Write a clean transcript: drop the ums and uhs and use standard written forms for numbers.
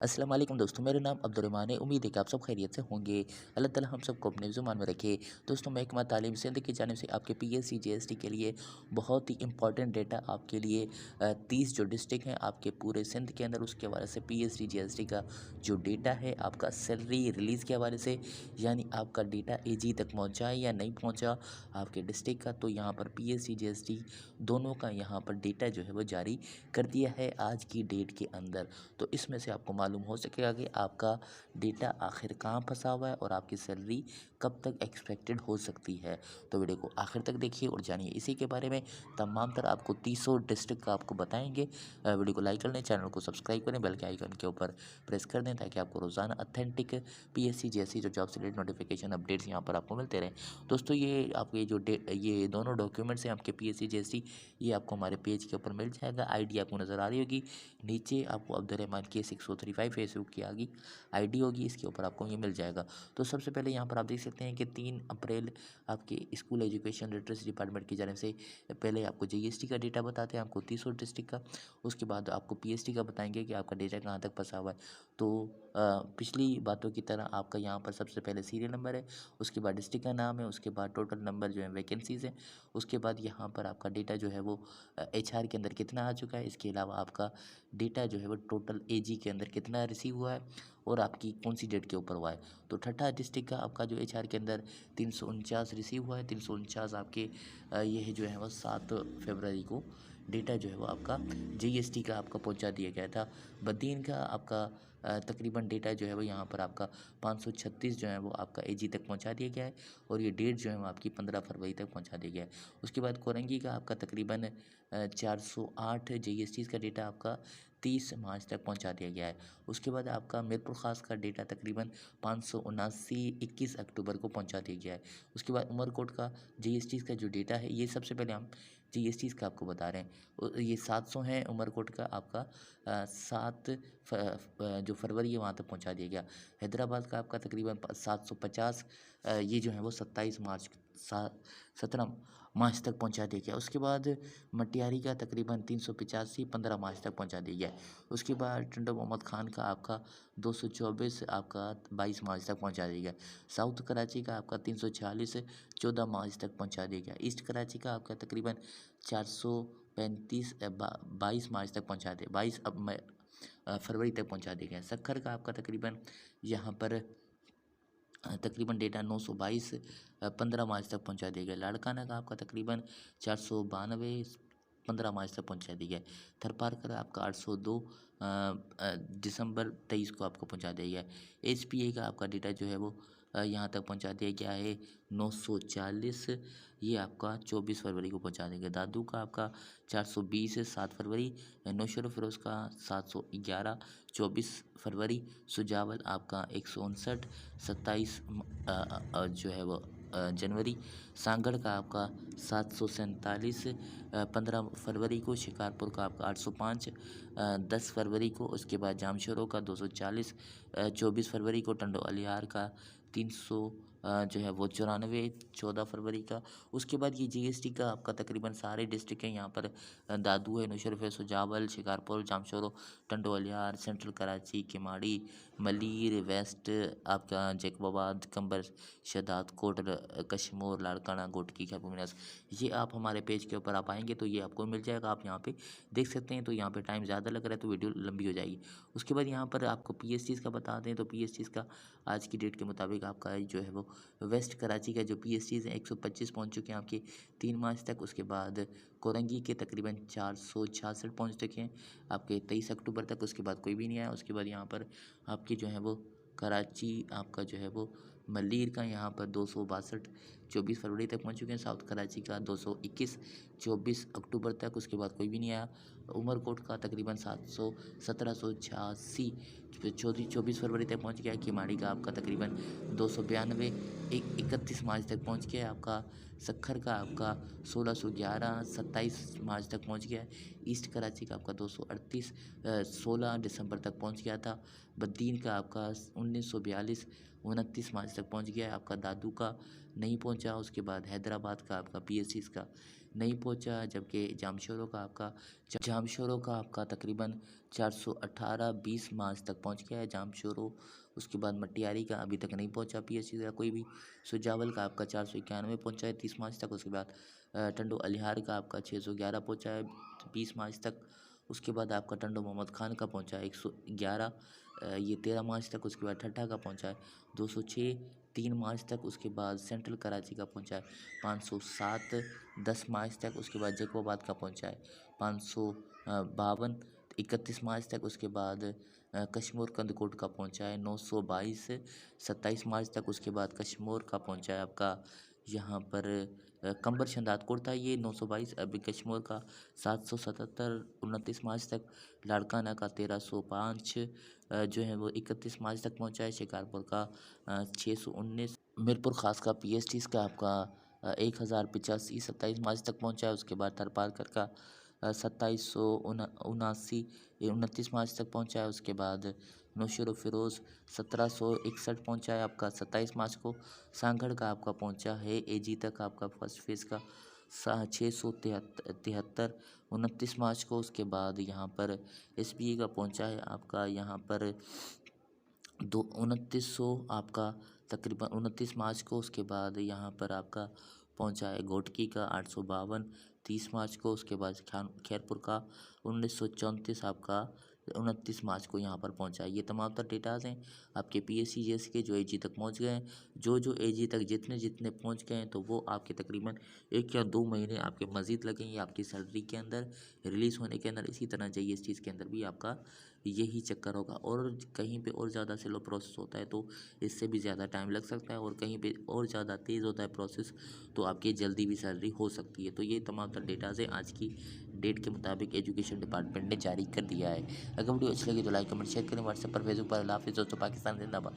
अस्सलाम वालेकुम दोस्तों, मेरा नाम अब्दुर्रहमान है। उम्मीद है कि आप सब खैरियत से होंगे। अल्लाह ताला हम सबको अपने ज़ुबान में रखे। दोस्तों, महकमा तालीम सिंध की जानिब से आपके पीएससी जीएसटी के लिए बहुत ही इंपॉर्टेंट डेटा आपके लिए 30 जो डिस्ट्रिक्ट हैं आपके पूरे सिंध के अंदर, उसके हवाले से पीएससी जीएसटी का जो डेटा है आपका सैलरी रिलीज़ के हवाले से, यानी आपका डेटा एजी तक पहुँचा या नहीं पहुँचा आपके डिस्ट्रिक्ट का, तो यहाँ पर पीएससी जीएसटी दोनों का यहाँ पर डेटा जो है वो जारी कर दिया है आज की डेट के अंदर। तो इसमें से आपको मालूम हो सकेगा कि आपका डेटा आखिर कहाँ फंसा हुआ है और आपकी सैलरी कब तक एक्सपेक्टेड हो सकती है। तो वीडियो को आखिर तक देखिए और जानिए इसी के बारे में। तमाम तरह आपको 300 डिस्ट्रिक्ट का आपको बताएंगे। वीडियो को लाइक कर लें, चैनल को सब्सक्राइब करें, बेल के आइकन के ऊपर प्रेस कर दें ताकि आपको रोज़ाना अथेंटिक पीएससी जैसी जो जॉब से रिलेटेड नोटिफिकेशन अपडेट्स यहाँ पर आपको मिलते रहें। दोस्तों, ये आपके ये दोनों डॉक्यूमेंट्स हैं आपके पीएससी जैसी, ये आपको हमारे पेज के ऊपर मिल जाएगा। आईडी आपको नज़र आ रही होगी, नीचे आपको अब्दुर्रहमान के 635 फेसबुक की आगे आईडी होगी, इसके ऊपर आपको ये मिल जाएगा। तो सबसे पहले यहाँ पर आप देख सकते हैं कि 3 अप्रैल आपके स्कूल एजुकेशन लिटरेसी डिपार्टमेंट की जानिब से पहले आपको जीएसटी का डेटा बताते हैं, आपको 30 डिस्ट्रिक्ट का। उसके बाद आपको पीएसटी का बताएंगे कि आपका डेटा कहाँ तक फंसा हुआ है। तो पिछली बातों की तरह आपका यहाँ पर सबसे पहले सीरियल नंबर है, उसके बाद डिस्ट्रिक्ट का नाम है, उसके बाद टोटल नंबर जो है वैकेंसीज़ हैं, उसके बाद यहाँ पर आपका डेटा जो है वो एचआर के अंदर कितना आ चुका है, इसके अलावा आपका डेटा जो है वो टोटल एजी के अंदर कितना रिसीव हुआ है और आपकी कौन सी डेट के ऊपर हुआ है। तो ठट्ठा डिस्ट्रिक्ट का आपका जो एचआर के अंदर 349 रिसीव हुआ है। 349 आपके ये जो है वो 7 फरवरी को डेटा जो है वो आपका जीएसटी का आपका पहुंचा दिया गया था। बदीन का आपका तकरीबन डेटा जो है वो यहाँ पर आपका 536 जो है वो आपका एजी तक पहुँचा दिया गया है और ये डेट जो है वो आपकी 15 फरवरी तक पहुँचा दिया गया है। उसके बाद कोरंगी का आपका तकरीबन 408 जीएसटी का डेटा आपका 30 मार्च तक पहुंचा दिया गया है। उसके बाद आपका मीरपुर ख़ास का डेटा तकरीबन 579 21 अक्टूबर को पहुंचा दिया गया है। उसके बाद उमरकोट का जीएसटी का जो डेटा है, ये सबसे पहले हम जीएसटी का आपको बता रहे हैं। ये 700 है उमरकोट का आपका 7 जो फरवरी है वहाँ तक पहुँचा दिया गया। हैदराबाद का आपका तकरीबन 750 ये जो है वो 27 मार्च 17 मार्च तक पहुँचा दिया गया। उसके बाद मटियारी का तकरीबन 385 15 मार्च तक पहुँचा दिया गया। उसके बाद टंडो मोहम्मद खान का आपका 224 आपका 22 मार्च तक पहुँचा दिया गया। साउथ कराची का आपका 346 14 मार्च तक पहुँचा दिया गया। ईस्ट कराची का आपका तकरीबन 435 22 मार्च तक पहुँचा दिया, 22 फरवरी तक पहुँचा दिया गया। सक्खर का आपका तकरीबन यहाँ पर तकरीबन डेटा 922 15 मार्च तक पहुंचा दिया गया। लाड़काना का आपका तकरीबन 492 15 मार्च तक पहुंचा दिया गया। थरपारकर आपका 802 दिसंबर 23 को आपको पहुंचा दिया गया। एचपीए का आपका डेटा जो है वो यहाँ तक पहुंचा दिया गया है 940, ये आपका 24 फरवरी को पहुंचा दिया गया। दादू का आपका 420 7 फरवरी। नौशर फिरोज़ का 711 24 फरवरी। सुजावल आपका 159 27 जो है वो जनवरी। सांगड़ का आपका 747 15 फरवरी को। शिकारपुर का आपका 805 10 फरवरी को। उसके बाद जामशोरों का 240 24 फरवरी को। टंडो अलियार का 300 जो है वो 94 14 फरवरी का। उसके बाद ये जीएसटी का आपका तकरीबन सारे डिस्ट्रिक्ट हैं यहाँ पर। दादू है, नुशरफ है, सुजावल, शिकारपुर, जामशोरो, टंडो अलियार, सेंट्रल कराची, किमाड़ी, मलीर, वेस्ट आपका जैकबाबाद, कंबर, शदाद, कोट, कशमोर, लाड़काना, गोटकी, खैबरमिनस। ये आप हमारे पेज के ऊपर आप आएंगे तो ये आपको मिल जाएगा, आप यहाँ पे देख सकते हैं। तो यहाँ पे टाइम ज़्यादा लग रहा है तो वीडियो लंबी हो जाएगी। उसके बाद यहाँ पर आपको पीएसटीज़ का बता दें तो पीएसटीज़ का आज की डेट के मुताबिक आपका जो है वो वेस्ट कराची का जो पीएसटीज़ हैं 125 पहुँच चुके हैं आपके 3 मार्च तक। उसके बाद कोरंगी के तकरीबन 466 पहुँच चुके हैं आपके 23 अक्टूबर तक। उसके बाद कोई भी नहीं आया। उसके बाद यहाँ पर आपकी जो है वो कराची आपका जो है वो मलीर का यहाँ पर 262 24 फरवरी तक पहुँच चुके हैं। साउथ कराची का 221 24 अक्टूबर तक। उसके बाद कोई भी नहीं आया। उमरकोट का तकरीबन 700 1786 24 फरवरी तक पहुँच गया। किमाड़ी का आपका तकरीबन 292 31 मार्च तक पहुँच गया। आपका सक्खर का आपका 1611 27 मार्च तक पहुँच गया। ईस्ट कराची का आपका 238 16 दिसंबर तक पहुँच गया था। बद्दीन का आपका 1942 29 मार्च तक पहुँच गया है। आपका दादू का नहीं पहुंचा। उसके बाद हैदराबाद का आपका पीएससी का नहीं पहुंचा, जबकि जामशोरो का आपका तकरीबन 418 20 मार्च तक पहुंच गया है जामशोरो। उसके बाद मटियारी का अभी तक नहीं पहुंचा पीएससी का कोई भी। सुजावल का आपका 491 पहुंचा है 30 मार्च तक। उसके बाद टंडो अलिहार का आपका 611 पहुंचा है 20 मार्च तक। उसके बाद आपका टंडो मोहम्मद खान का पहुंचा है 111, ये 13 मार्च तक। उसके बाद ठट्ठा का पहुंचा है 206 3 मार्च तक। उसके बाद सेंट्रल कराची का पहुंचा है 507 10 मार्च तक। उसके बाद जैकोबाद का पहुंचा है 552 31 मार्च तक। उसके बाद कश्मीर कंदकोट का पहुंचा है 922 27 मार्च तक। उसके बाद कश्मीर का पहुंचा है आपका यहाँ पर कंबर शंदातकोट था ये 922। अभी कश्मीर का 777 29 मार्च तक। लाड़काना का 1305 जो है वो 31 मार्च तक पहुंचा है। शिकारपुर का 619। मीरपुर खास का पीएसटी का आपका 1085 27 मार्च तक पहुंचा है। उसके बाद थरपारकर का 2779 29 मार्च तक पहुंचा है। उसके बाद नौशेर फिरोज़ 1761 पहुंचा है आपका 27 मार्च को। सांगड़ का आपका पहुंचा है एजी तक आपका फर्स्ट फेज़ का 673 29 मार्च को। उसके बाद यहाँ पर एसपीए का पहुंचा है आपका यहाँ पर 2900 आपका तकरीबन 29 मार्च को। उसके बाद यहाँ पर आपका पहुंचा है घोटकी का 852 30 मार्च को। उसके बाद खैरपुर का 1934 आपका 29 मार्च को यहाँ पर पहुंचा है। ये तमाम तर डेटाज हैं आपके पीएससी जीएस के जो एजी तक पहुंच गए हैं। जो एजी तक जितने जितने पहुंच गए हैं तो वो आपके तकरीबन 1 या 2 महीने आपके मज़ीद लगेंगे आपकी सैलरी के अंदर रिलीज़ होने के अंदर। इसी तरह जीएसटी के अंदर भी आपका यही चक्कर होगा। और कहीं पे और ज़्यादा स्लो प्रोसेस होता है तो इससे भी ज़्यादा टाइम लग सकता है, और कहीं पे और ज़्यादा तेज़ होता है प्रोसेस तो आपकी जल्दी भी सैलरी हो सकती है। तो ये तमाम तर डेटाज़ हैं आज की डेट के मुताबिक एजुकेशन डिपार्टमेंट ने जारी कर दिया है। अगर वीडियो अच्छी लगी तो लाइक कमेंट शेयर करें। व्हाट्सएप पर फेसबुक पर। अल्लाह हाफिज़ दोस्तों। पाकिस्तान जिंदाबाद।